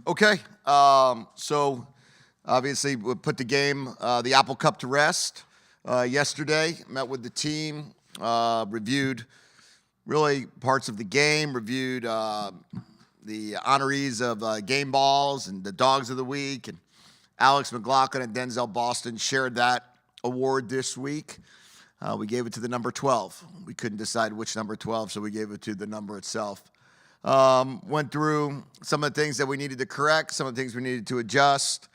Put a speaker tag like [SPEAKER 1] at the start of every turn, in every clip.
[SPEAKER 1] Okay, so obviously we put the game, the Apple Cup to rest yesterday. Met with the team, reviewed really parts of the game, reviewed the honorees of game balls and the dogs of the week. And Alex McLaughlin and Denzel Boston shared that award this week. We gave it to the number 12. We couldn't decide which number 12, so we gave it to the number itself. Went through some of the things that we needed to correct, some of the things we needed to adjust,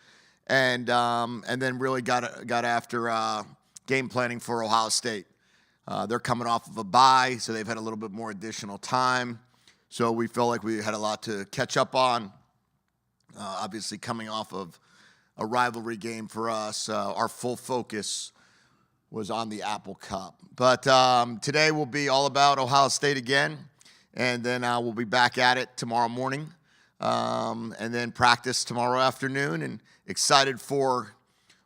[SPEAKER 1] and then really got after game planning for Ohio State. They're coming off of a bye, so they've had a little bit more additional time. So we felt like we had a lot to catch up on. Obviously, coming off of a rivalry game for us, our full focus was on the Apple Cup. But today will be all about Ohio State again, and then we'll be back at it tomorrow morning, and then practice tomorrow afternoon, and excited for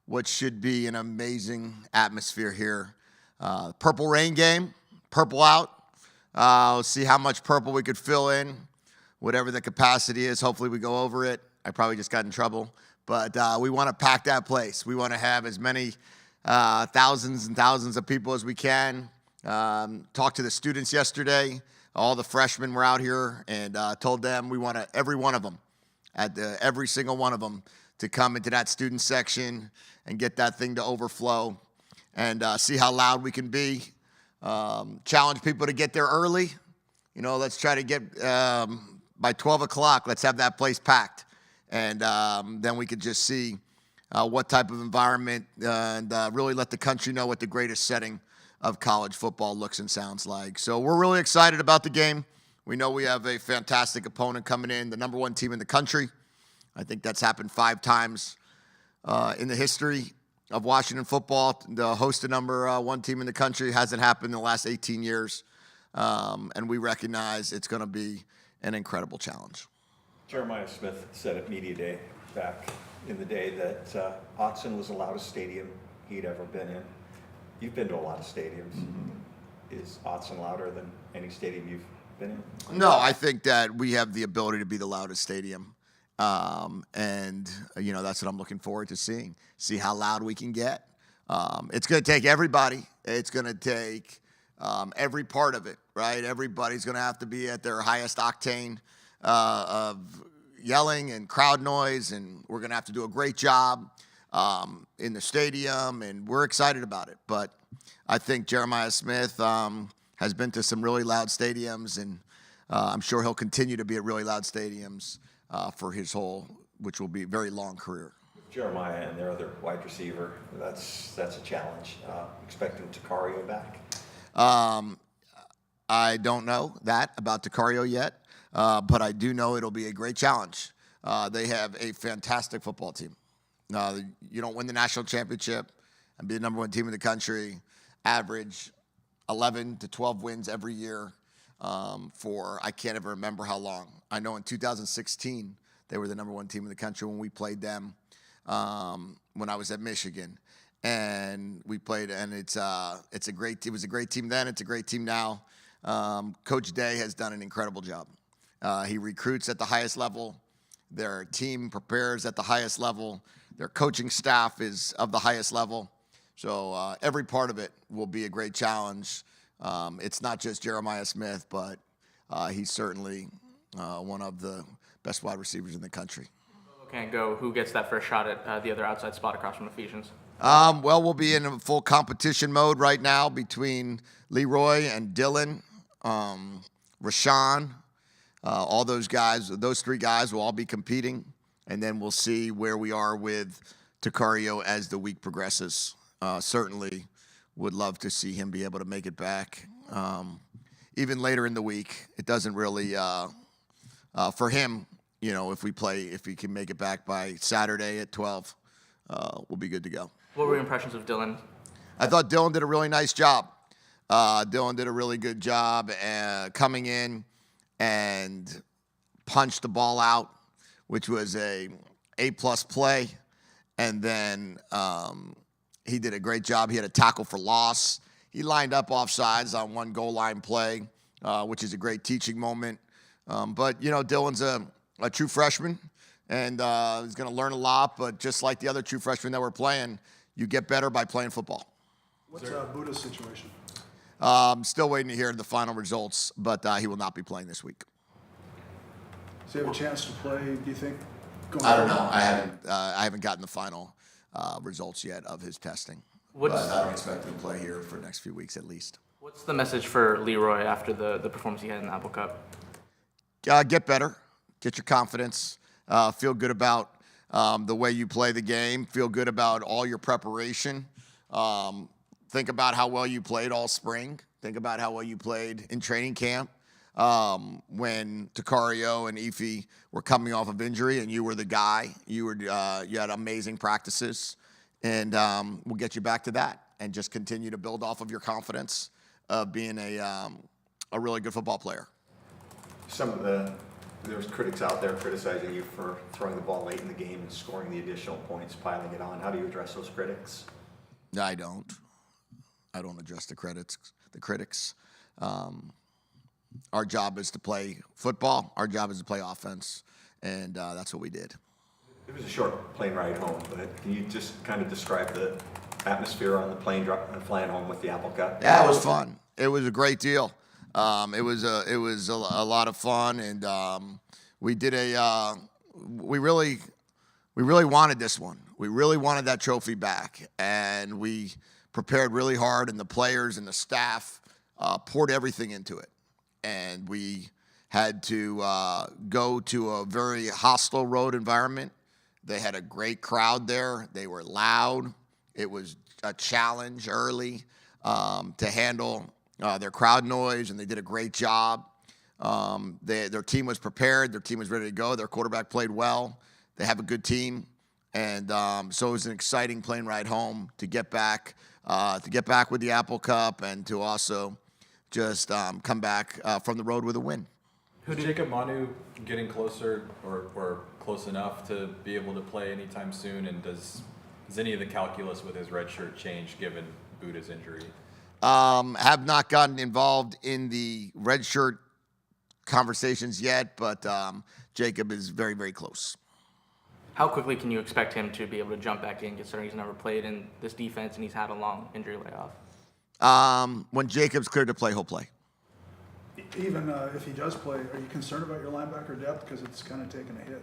[SPEAKER 1] what should be an amazing atmosphere here. Purple rain game, purple out. We'll see how much purple we could fill in, whatever the capacity is. Hopefully we go over it. I probably just got in trouble. But we want to pack that place. We want to have as many thousands and thousands of people as we can. Talked to the students yesterday. All the freshmen were out here, and told them we want every one of them, every single one of them, to come into that student section and get that thing to overflow and see how loud we can be. Challenge people to get there early. You know, let's try to get by 12 o'clock, let's have that place packed. And then we could just see what type of environment and really let the country know what the greatest setting of college football looks and sounds like. So we're really excited about the game. We know we have a fantastic opponent coming in, the number one team in the country. I think that's happened 5 times in the history of Washington football. To host the number one team in the country hasn't happened in the last 18 years. And we recognize it's going to be an incredible challenge.
[SPEAKER 2] Jeremiah Smith said at Media Day back in the day that Autzen was the loudest stadium he'd ever been in. You've been to a lot of stadiums. Mm-hmm. Is Autzen louder than any stadium you've been in?
[SPEAKER 1] No, I think that we have the ability to be the loudest stadium. And, you know, that's what I'm looking forward to seeing. See how loud we can get. It's going to take everybody. It's going to take every part of it, right? Everybody's going to have to be at their highest octane of yelling and crowd noise, and we're going to have to do a great job in the stadium, and we're excited about it. But I think Jeremiah Smith has been to some really loud stadiums, and I'm sure he'll continue to be at really loud stadiums for his whole, which will be a very long career.
[SPEAKER 2] Jeremiah and their other wide receiver, that's a challenge. Expecting Takario back?
[SPEAKER 1] I don't know that about Takario yet. But I do know it'll be a great challenge. They have a fantastic football team. You don't win the national championship and be the number one team in the country, average 11 to 12 wins every year for I can't ever remember how long. I know in 2016 they were the number one team in the country when we played them when I was at Michigan. And we played, and it was a great team then. It's a great team now. Coach Day has done an incredible job. He recruits at the highest level. Their team prepares at the highest level. Their coaching staff is of the highest level. So every part of it will be a great challenge. It's not just Jeremiah Smith, but he's certainly one of the best wide receivers in the country.
[SPEAKER 3] Can't go. Who gets that first shot at the other outside spot across from Ephesians?
[SPEAKER 1] Well, we'll be in a full competition mode right now between Leroy and Dylan, Rashawn. All those guys, those 3 guys will all be competing, and then we'll see where we are with Takario as the week progresses. Certainly would love to see him be able to make it back. Even later in the week, it doesn't really, for him, you know, if he can make it back by Saturday at 12, we'll be good to go.
[SPEAKER 3] What were your impressions of Dylan?
[SPEAKER 1] I thought Dylan did a really nice job. Dylan did a really good job coming in and punched the ball out, which was a A-plus play. And then he did a great job. He had a tackle for loss. He lined up offsides on one goal line play, which is a great teaching moment. But, you know, Dylan's a true freshman. and he's going to learn a lot. But just like the other true freshmen that were playing, you get better by playing football.
[SPEAKER 4] What's Buddha's situation?
[SPEAKER 1] Still waiting to hear the final results, but he will not be playing this week.
[SPEAKER 4] Does he have a chance to play, do you think?
[SPEAKER 1] I don't know. I haven't gotten the final results yet of his testing. But I don't expect him to play here for the next few weeks at least.
[SPEAKER 3] What's the message for Leroy after the performance he had in the Apple Cup?
[SPEAKER 1] Get better. Get your confidence. Feel good about the way you play the game. Feel good about all your preparation. Think about how well you played all spring. Think about how well you played in training camp. When Takario and Efi were coming off of injury and you were the guy, you had amazing practices, and we'll get you back to that and just continue to build off of your confidence of being a really good football player.
[SPEAKER 2] There's critics out there criticizing you for throwing the ball late in the game and scoring the additional points, piling it on. How do you address those critics?
[SPEAKER 1] I don't address the critics. Our job is to play football. Our job is to play offense, and that's what we did.
[SPEAKER 2] It was a short plane ride home, but can you just kind of describe the atmosphere on the plane flying home with the Apple Cup?
[SPEAKER 1] Yeah, it was fun. It was a great deal. It was a lot of fun, and we really wanted this one. We really wanted that trophy back, and we prepared really hard, and the players and the staff poured everything into it. And we had to go to a very hostile road environment. They had a great crowd there. They were loud. It was a challenge early to handle their crowd noise, and they did a great job. Their team was prepared. Their team was ready to go. Their quarterback played well. They have a good team. And so it was an exciting plane ride home to get back with the Apple Cup and to also just come back from the road with a win.
[SPEAKER 5] Is Jacob Manu getting closer or close enough to be able to play anytime soon? And does any of the calculus with his red shirt change given Buddha's injury?
[SPEAKER 1] Have not gotten involved in the red shirt conversations yet, but Jacob is very, very close.
[SPEAKER 3] How quickly can you expect him to be able to jump back in, considering he's never played in this defense and he's had a long injury layoff?
[SPEAKER 1] When Jacob's cleared to play, he'll play.
[SPEAKER 4] Even if he does play, are you concerned about your linebacker depth because it's kind of taken a hit?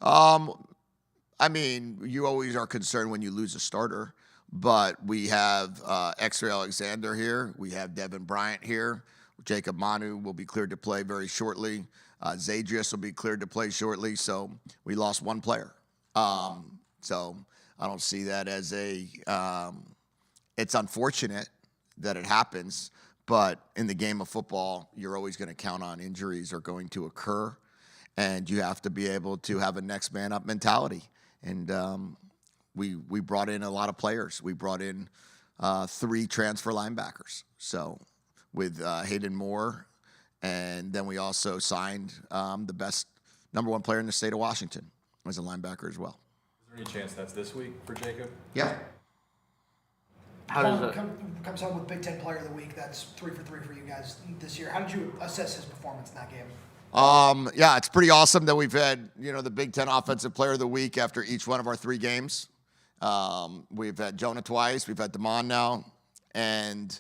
[SPEAKER 1] I mean, you always are concerned when you lose a starter, but we have X-Ray Alexander here. We have Devin Bryant here. Jacob Manu will be cleared to play very shortly. Zadrius will be cleared to play shortly. So we lost one player. So I don't see that as it's unfortunate that it happens, but in the game of football, you're always going to count on injuries are going to occur, and you have to be able to have a next man up mentality. And we brought in a lot of players. We brought in 3 transfer linebackers. So with Hayden Moore, and then we also signed the best #1 player in the state of Washington as a linebacker as well.
[SPEAKER 5] Is there any chance that's this week for Jacob?
[SPEAKER 1] Yeah.
[SPEAKER 3] How does it?
[SPEAKER 6] Comes home with Big Ten Player of the Week. That's 3 for 3 for you guys this year. How did you assess his performance in that game?
[SPEAKER 1] Yeah, it's pretty awesome that we've had, the Big Ten Offensive Player of the Week after each one of our 3 games. We've had Jonah twice. We've had Damon now, and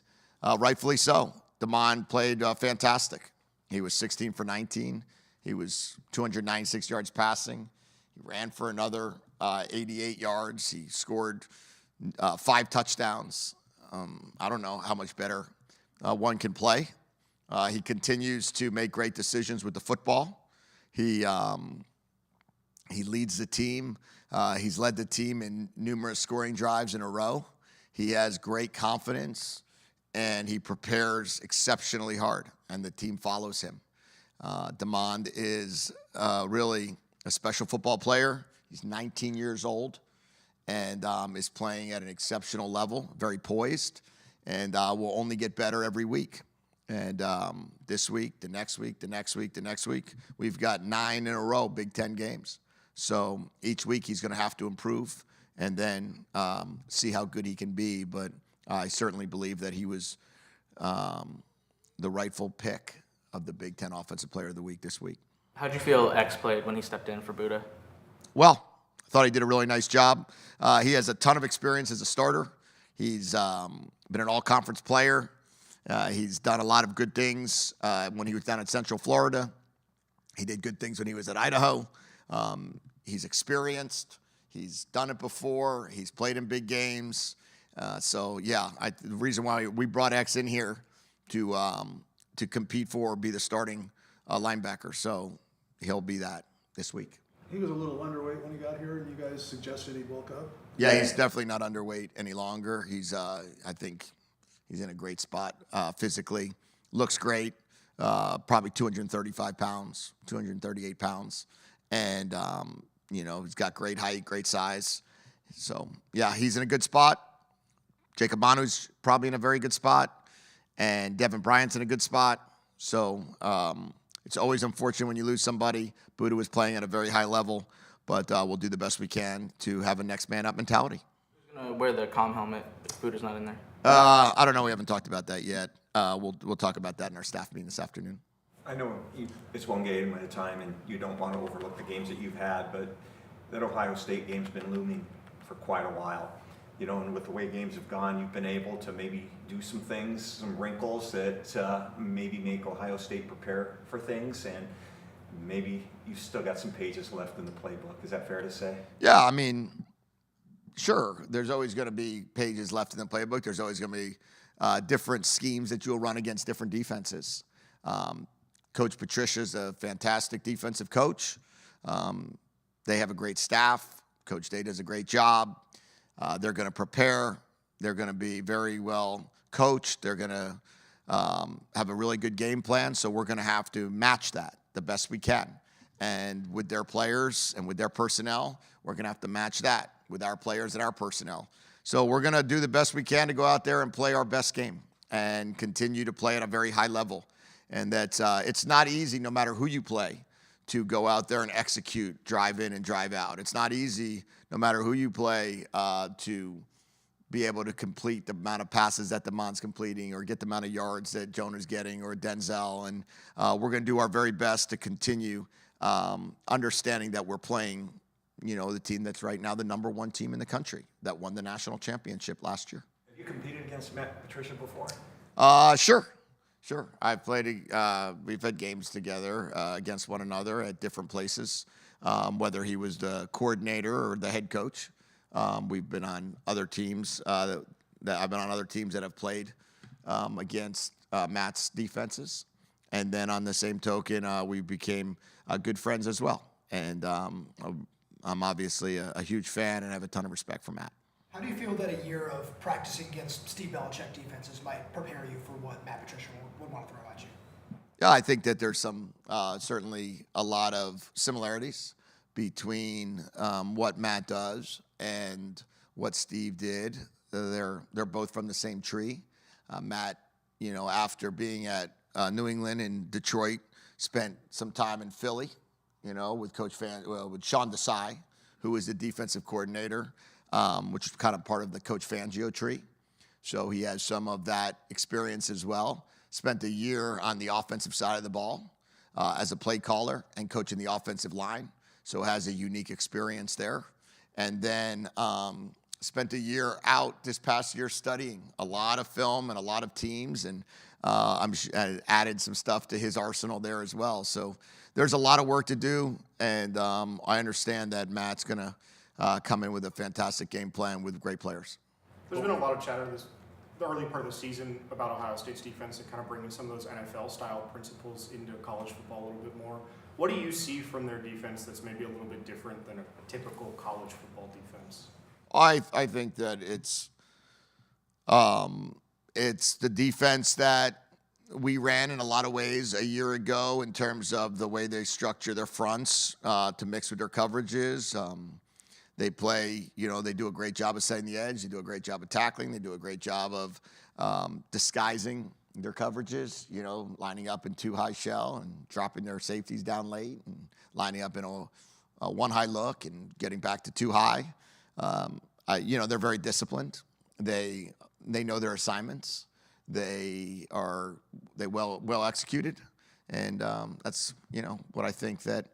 [SPEAKER 1] rightfully so. Damon played fantastic. He was 16 for 19. He was 296 yards passing. He ran for another 88 yards. He scored 5 touchdowns. I don't know how much better one can play. He continues to make great decisions with the football. He leads the team. He's led the team in numerous scoring drives in a row. He has great confidence, and he prepares exceptionally hard, and the team follows him. Demond is really a special football player. He's 19 years old and is playing at an exceptional level, very poised, and will only get better every week. And this week, the next week, the next week, the next week, we've got 9 in a row Big Ten games. So each week he's going to have to improve and then see how good he can be. But I certainly believe that he was the rightful pick of the Big Ten Offensive Player of the Week this week.
[SPEAKER 3] How'd you feel X played when he stepped in for Buddha?
[SPEAKER 1] well. I thought he did a really nice job. He has a ton of experience as a starter. He's been an all-conference player. He's done a lot of good things when he was down in Central Florida. He did good things when he was at Idaho. He's experienced. He's done it before. He's played in big games. The reason why we brought X in here to compete for or be the starting linebacker. So he'll be that this week.
[SPEAKER 4] He was a little underweight when he got here, and you guys suggested he bulk up.
[SPEAKER 1] Yeah, he's definitely not underweight any longer. He's, I think, he's in a great spot physically. Looks great. Probably 235 pounds, 238 pounds, and he's got great height, great size. So yeah, he's in a good spot. Jacob Manu's probably in a very good spot, and Devin Bryant's in a good spot. So it's always unfortunate when you lose somebody. Buddha was playing at a very high level, but we'll do the best we can to have a next man up mentality.
[SPEAKER 3] Who's going to wear the comm helmet if Buddha's not in there?
[SPEAKER 1] I don't know. We haven't talked about that yet. We'll talk about that in our staff meeting this afternoon.
[SPEAKER 2] I know it's one game at a time, and you don't want to overlook the games that you've had, but that Ohio State game's been looming for quite a while. And with the way games have gone, you've been able to maybe do some things, some wrinkles that maybe make Ohio State prepare for things, and maybe you've still got some pages left in the playbook. Is that fair to say?
[SPEAKER 1] Yeah, I mean, sure. There's always going to be pages left in the playbook. There's always going to be different schemes that you'll run against different defenses. Coach Patricia's a fantastic defensive coach. They have a great staff. Coach Day does a great job. They're going to prepare. They're going to be very well coached. They're going to have a really good game plan. So we're going to have to match that the best we can. And with their players and with their personnel, we're going to have to match that with our players and our personnel. So we're going to do the best we can to go out there and play our best game and continue to play at a very high level. And that's it's not easy, no matter who you play, to go out there and execute, drive in and drive out. It's not easy, no matter who you play, to be able to complete the amount of passes that DeMond's completing or get the amount of yards that Jonah's getting or Denzel. And we're going to do our very best to continue understanding that we're playing, the team that's right now the number one team in the country that won the national championship last year.
[SPEAKER 2] Have you competed against Matt Patricia before?
[SPEAKER 1] Sure. I've played. We've had games together against one another at different places. Whether he was the coordinator or the head coach, we've been on other teams. I've been on other teams that have played against Matt's defenses, and then on the same token, we became good friends as well. And I'm obviously a huge fan and have a ton of respect for Matt.
[SPEAKER 6] How do you feel that a year of practicing against Steve Belichick defenses might prepare you for what Matt Patricia would want to throw at you?
[SPEAKER 1] Yeah, I think that there's some certainly a lot of similarities between what Matt does and what Steve did. They're both from the same tree. Matt, after being at New England and Detroit, spent some time in Philly, with with Sean Desai, who was the defensive coordinator, which is kind of part of the Coach Fangio tree. So he has some of that experience as well. Spent a year on the offensive side of the ball as a play caller and coaching the offensive line. So has a unique experience there. And then spent a year out this past year studying a lot of film and a lot of teams. And added some stuff to his arsenal there as well. So there's a lot of work to do. And I understand that Matt's going to come in with a fantastic game plan with great players.
[SPEAKER 7] There's been a lot of chatter the early part of the season about Ohio State's defense and kind of bringing some of those NFL-style principles into college football a little bit more. What do you see from their defense that's maybe a little bit different than a typical college football defense?
[SPEAKER 1] I think that it's the defense that we ran in a lot of ways a year ago in terms of the way they structure their fronts to mix with their coverages. They play, they do a great job of setting the edge. They do a great job of tackling. They do a great job of disguising their coverages, lining up in two high shell and dropping their safeties down late and lining up in a one high look and getting back to two high. They're very disciplined. They know their assignments. They well executed. And that's, what I think that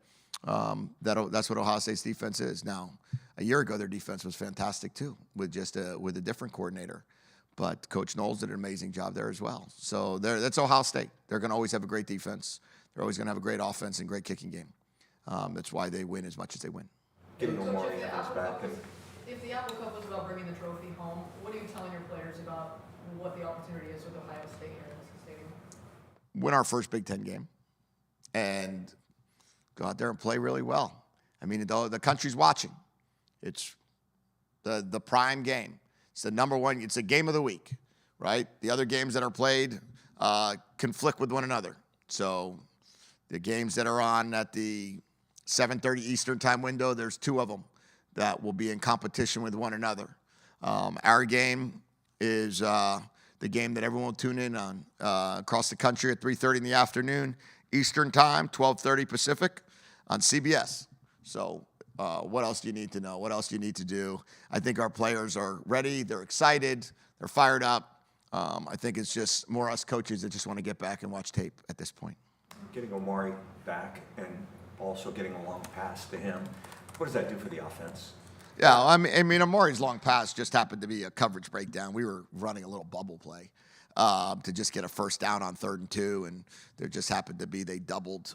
[SPEAKER 1] That's what Ohio State's defense is. Now, a year ago, their defense was fantastic too, with a different coordinator. But Coach Knowles did an amazing job there as well. So that's Ohio State. They're going to always have a great defense. They're always going to have a great offense and great kicking game. That's why they win as much as they win.
[SPEAKER 2] Getting
[SPEAKER 8] Coach,
[SPEAKER 2] Omari Andrews back.
[SPEAKER 8] if the Apple Cup was about bringing the trophy home, what are you telling your players about what the opportunity is with Ohio State here in this stadium?
[SPEAKER 1] Win our first Big Ten game and go out there and play really well. I mean, the country's watching. It's the prime game. It's the number one. It's a game of the week, right? The other games that are played conflict with one another. So the games that are on at the 7:30 Eastern time window, there's 2 of them that will be in competition with one another. Our game is the game that everyone will tune in on across the country at 3:30 in the afternoon Eastern time, 12:30 Pacific on CBS. So what else do you need to know? What else do you need to do? I think our players are ready. They're excited. They're fired up. I think it's just more us coaches that just want to get back and watch tape at this point.
[SPEAKER 2] Getting Omari back and also getting a long pass to him, what does that do for the offense?
[SPEAKER 1] Yeah, I mean, Amari's long pass just happened to be a coverage breakdown. We were running a little bubble play to just get a first down on 3rd and 2, and there just happened to be they doubled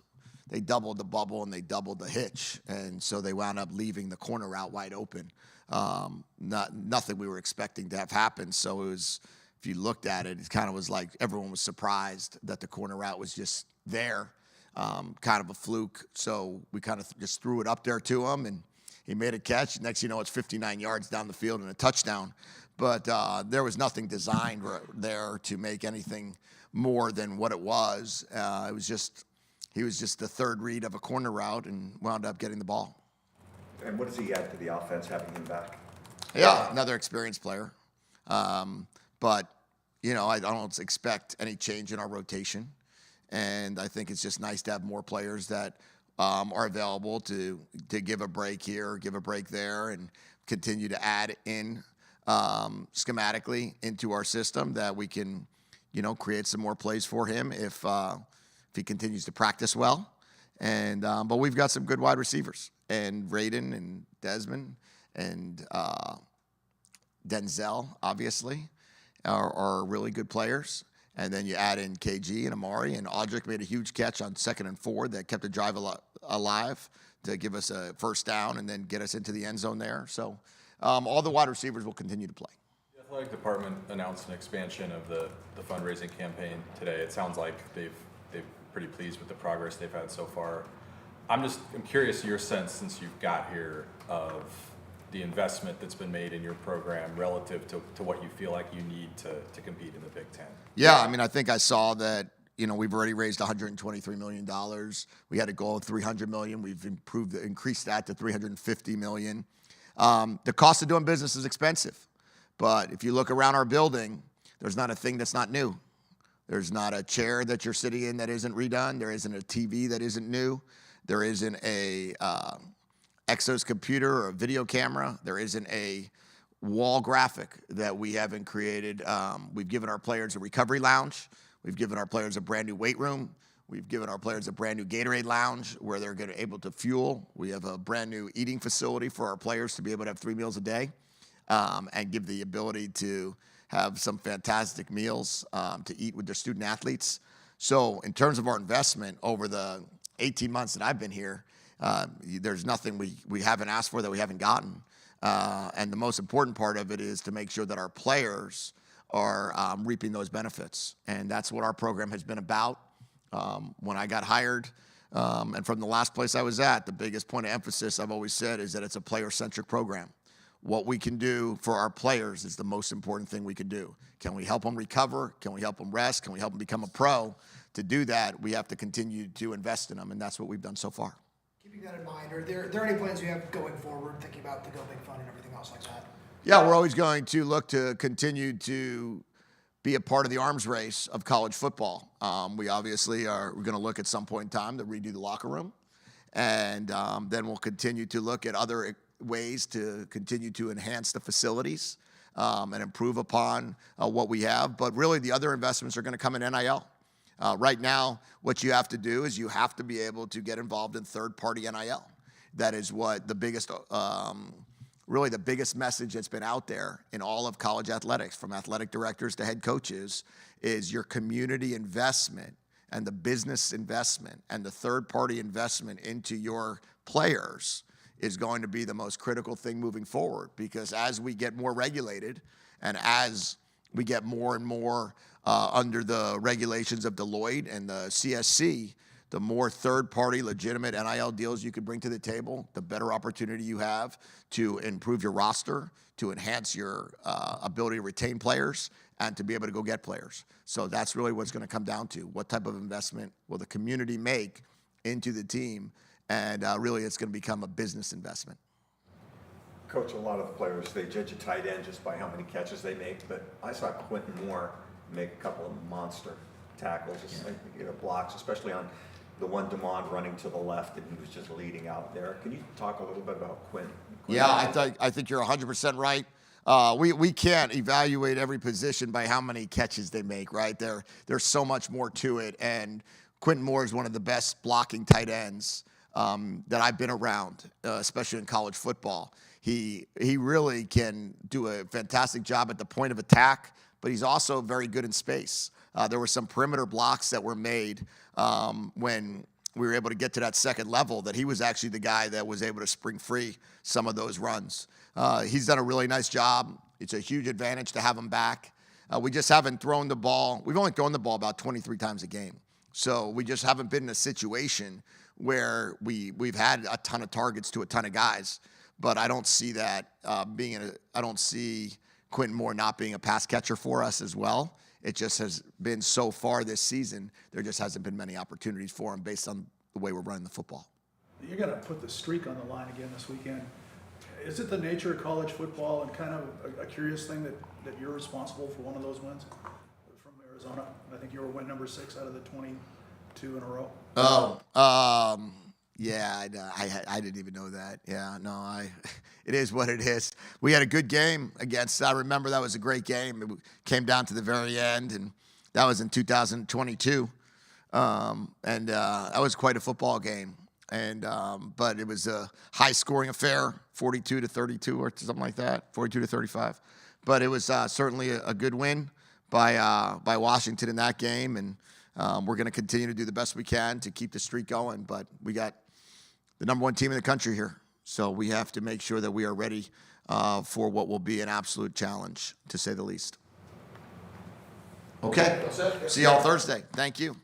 [SPEAKER 1] the bubble and they doubled the hitch, and so they wound up leaving the corner route wide open. Nothing we were expecting to have happen. So it was, if you looked at it, it kind of was like everyone was surprised that the corner route was just there, kind of a fluke. So we kind of just threw it up there to him, and he made a catch. Next, you know, it's 59 yards down the field and a touchdown. But there was nothing designed there to make anything more than what it was. It was just, he was just the 3rd read of a corner route and wound up getting the ball.
[SPEAKER 2] And what does he add to the offense having him back?
[SPEAKER 1] Yeah, another experienced player. But, you know, I don't expect any change in our rotation. And I think it's just nice to have more players that are available to give a break here, give a break there, and continue to add in schematically into our system that we can, you know, create some more plays for him if he continues to practice well. And but we've got some good wide receivers, and Raiden and Desmond and Denzel obviously are really good players. And then you add in KG and Amari, and Audric made a huge catch on 2nd and 4 that kept the drive alive to give us a first down and then get us into the end zone there. So all the wide receivers will continue to play.
[SPEAKER 5] The athletic department announced an expansion of the fundraising campaign today. It sounds like they've pretty pleased with the progress they've had so far. I'm curious your sense, since you've got here, of the investment that's been made in your program relative to what you feel like you need to compete in the Big Ten.
[SPEAKER 1] Yeah, I mean, I think I saw that, you know, we've already raised $123 million. We had a goal of $300 million. We've increased that to $350 million. The cost of doing business is expensive. But if you look around our building, there's not a thing that's not new. There's not a chair that you're sitting in that isn't redone. There isn't a TV that isn't new. There isn't a Exos computer or a video camera. There isn't a wall graphic that we haven't created. We've given our players a recovery lounge. We've given our players a brand new weight room. We've given our players a brand new Gatorade lounge where they're going to be able to fuel. We have a brand new eating facility for our players to be able to have 3 meals a day and give the ability to have some fantastic meals to eat with their student athletes. So in terms of our investment over the 18 months that I've been here, there's nothing we haven't asked for that we haven't gotten. And the most important part of it is to make sure that our players are reaping those benefits. And that's what our program has been about. When I got hired, and from the last place I was at, the biggest point of emphasis I've always said is that it's a player-centric program. What we can do for our players is the most important thing we can do. Can we help them recover? Can we help them rest? Can we help them become a pro? To do that, we have to continue to invest in them, and that's what we've done so far.
[SPEAKER 6] Keeping that in mind, are there any plans you have going forward, thinking about the Go Big Fund and everything else like that?
[SPEAKER 1] Yeah, we're always going to look to continue to be a part of the arms race of college football. We obviously we're going to look at some point in time to redo the locker room, and then we'll continue to look at other ways to continue to enhance the facilities and improve upon what we have. But really, the other investments are going to come in NIL. Right now, what you have to do is you have to be able to get involved in third-party NIL. That is what the biggest, really the biggest message that's been out there in all of college athletics, from athletic directors to head coaches, is your community investment and the business investment and the third-party investment into your players is going to be the most critical thing moving forward. Because as we get more regulated and as we get more and more under the regulations of Deloitte and the CSC, the more third-party legitimate NIL deals you can bring to the table, the better opportunity you have to improve your roster, to enhance your ability to retain players, and to be able to go get players. So that's really what's going to come down to. What type of investment will the community make into the team? And really, it's going to become a business investment.
[SPEAKER 2] Coach, a lot of the players, they judge a tight end just by how many catches they make, but I saw Quentin Moore make a couple of monster tackles, just blocks, especially on the one DeMond running to the left, and he was just leading out there. Can you talk a little bit about Quentin?
[SPEAKER 1] Yeah, I think you're 100% right. We can't evaluate every position by how many catches they make, right? There's so much more to it, and Quentin Moore is one of the best blocking tight ends that I've been around, especially in college football. He really can do a fantastic job at the point of attack, but he's also very good in space. There were some perimeter blocks that were made when we were able to get to that second level that he was actually the guy that was able to spring free some of those runs. He's done a really nice job. It's a huge advantage to have him back. We just haven't thrown the ball. We've only thrown the ball about 23 times a game. So we just haven't been in a situation where we've had a ton of targets to a ton of guys. But I don't see that I don't see Quentin Moore not being a pass catcher for us as well. It just has been so far this season, there just hasn't been many opportunities for him based on the way we're running the football.
[SPEAKER 4] You're going to put the streak on the line again this weekend. Is it the nature of college football and kind of a curious thing that you're responsible for one of those wins from Arizona? I think you were win number 6 out of the 22 in a row.
[SPEAKER 1] Yeah, I didn't even know that. Yeah, no, it is what it is. We had a good game against, I remember that was a great game. It came down to the very end, and that was in 2022. That was quite a football game. But it was a high-scoring affair, 42-32 or something like that, 42-35. But it was certainly a good win by Washington in that game, and we're going to continue to do the best we can to keep the streak going. But we got the number 1 team in the country here, so we have to make sure that we are ready for what will be an absolute challenge, to say the least. Okay, see y'all Thursday. Thank you.